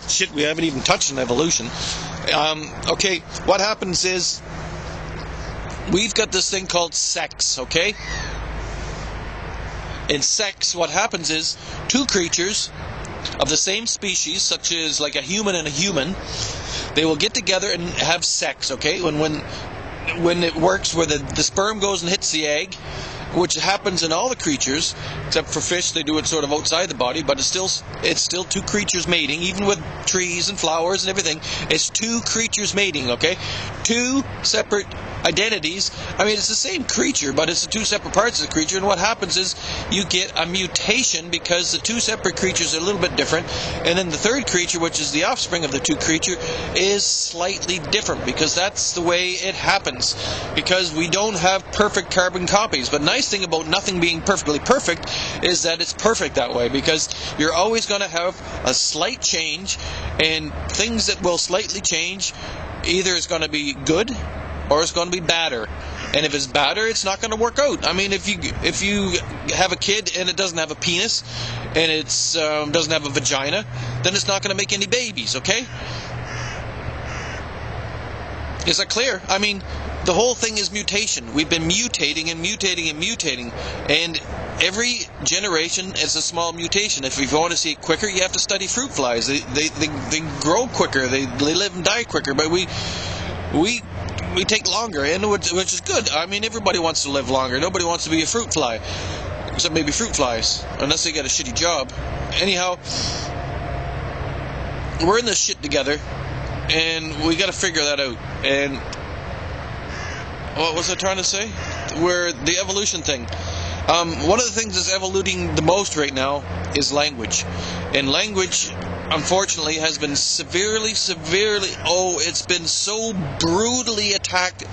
shit, we haven't even touched on evolution. Okay, what happens is, we've got this thing called sex, okay? In sex, what happens is, two creatures of the same species, such as like a human and a human, they will get together and have sex, okay? When it works, where the sperm goes and hits the egg, which happens in all the creatures, except for fish, they do it sort of outside the body, but it's still two creatures mating, even with trees and flowers and everything. It's two creatures mating, okay? Two separate identities. I mean, it's the same creature, but it's the two separate parts of the creature, and what happens is you get a mutation because the two separate creatures are a little bit different, and then the third creature, which is the offspring of the two creature, is slightly different, because that's the way it happens, because we don't have perfect carbon copies. But nice thing about nothing being perfectly perfect is that it's perfect that way, because you're always going to have a slight change, and things that will slightly change, either it's going to be good or it's going to be badder. And if it's badder, it's not going to work out. I mean, if you have a kid and it doesn't have a penis and it doesn't have a vagina, then it's not going to make any babies, okay? Is that clear? I mean, the whole thing is mutation. We've been mutating and mutating and mutating, and every generation is a small mutation. If you want to see it quicker, you have to study fruit flies. They grow quicker, they live and die quicker, but we take longer, and which is good. I mean, everybody wants to live longer. Nobody wants to be a fruit fly, except maybe fruit flies, unless they get a shitty job. Anyhow, we're in this shit together, and we got to figure that out. And what was I trying to say? We're the evolution thing. One of the things that's evoluting the most right now is language. And language, unfortunately, has been severely, it's been so brutally attacked,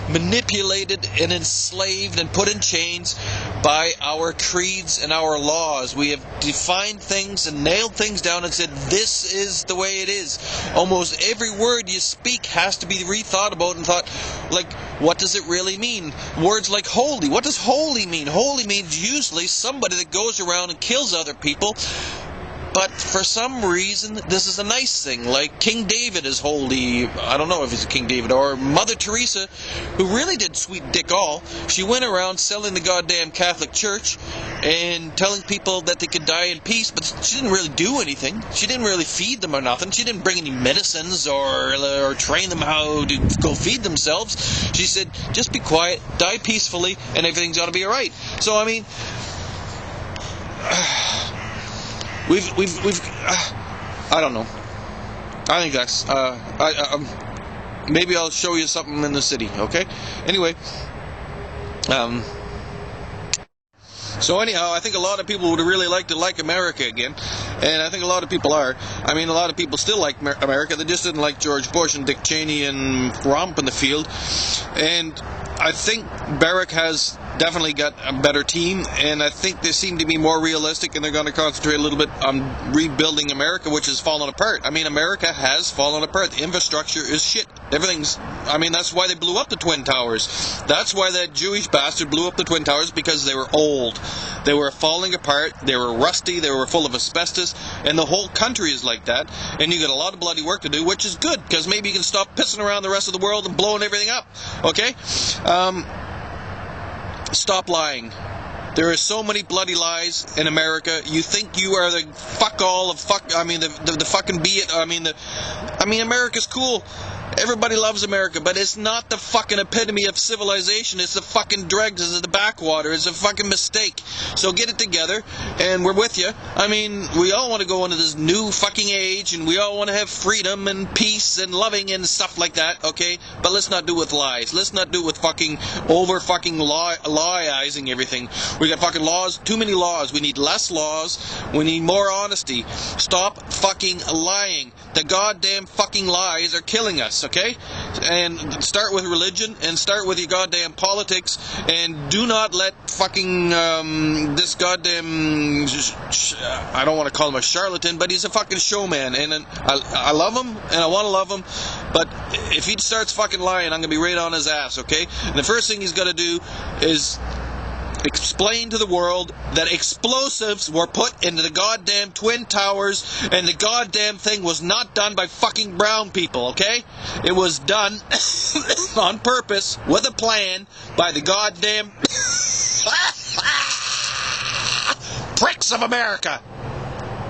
manipulated, and enslaved, and put in chains by our creeds and our laws. We have defined things and nailed things down and said, this is the way it is. Almost every word you speak has to be rethought about and thought, like, what does it really mean? Words like holy. What does holy mean? Holy means usually somebody that goes around and kills other people. But for some reason, this is a nice thing. Like King David is holy. I don't know if he's a King David. Or Mother Teresa, who really did sweet dick all. She went around selling the goddamn Catholic Church and telling people that they could die in peace, but she didn't really do anything. She didn't really feed them or nothing. She didn't bring any medicines or train them how to go feed themselves. She said, just be quiet, die peacefully, and everything's going to be alright. So, I mean, We've I don't know. I think that's maybe I'll show you something in the city, okay? Anyway, so anyhow, I think a lot of people would really like to like America again, and I think a lot of people are. I mean, a lot of people still like America. They just didn't like George Bush and Dick Cheney and Romp in the field. And I think Barack has definitely got a better team, and I think they seem to be more realistic, and they're going to concentrate a little bit on rebuilding America, which has fallen apart. I mean, America has fallen apart. The infrastructure is shit. That's why they blew up the Twin Towers. That's why that Jewish bastard blew up the Twin Towers, because they were old. They were falling apart. They were rusty. They were full of asbestos, and the whole country is like that, and you got a lot of bloody work to do, which is good, because maybe you can stop pissing around the rest of the world and blowing everything up, okay? Stop lying. There are so many bloody lies in America. You think you are the fuck all of fuck. I mean, the fucking be it. I mean, America's cool. Everybody loves America, but it's not the fucking epitome of civilization. It's the fucking dregs. It's the backwater. It's a fucking mistake. So get it together, and we're with you. I mean, we all want to go into this new fucking age, and we all want to have freedom and peace and loving and stuff like that, okay? But let's not do it with lies. Let's not do it with fucking over fucking lieizing everything. We got fucking laws, too many laws. We need less laws. We need more honesty. Stop fucking lying. The goddamn fucking lies are killing us, okay? And start with religion, and start with your goddamn politics, and do not let fucking this goddamn I don't want to call him a charlatan, but he's a fucking showman, and I love him, and I want to love him, but if he starts fucking lying, I'm going to be right on his ass, okay? And the first thing he's got to do is explain to the world that explosives were put into the goddamn Twin Towers, and the goddamn thing was not done by fucking brown people, okay? It was done on purpose, with a plan, by the goddamn pricks of America.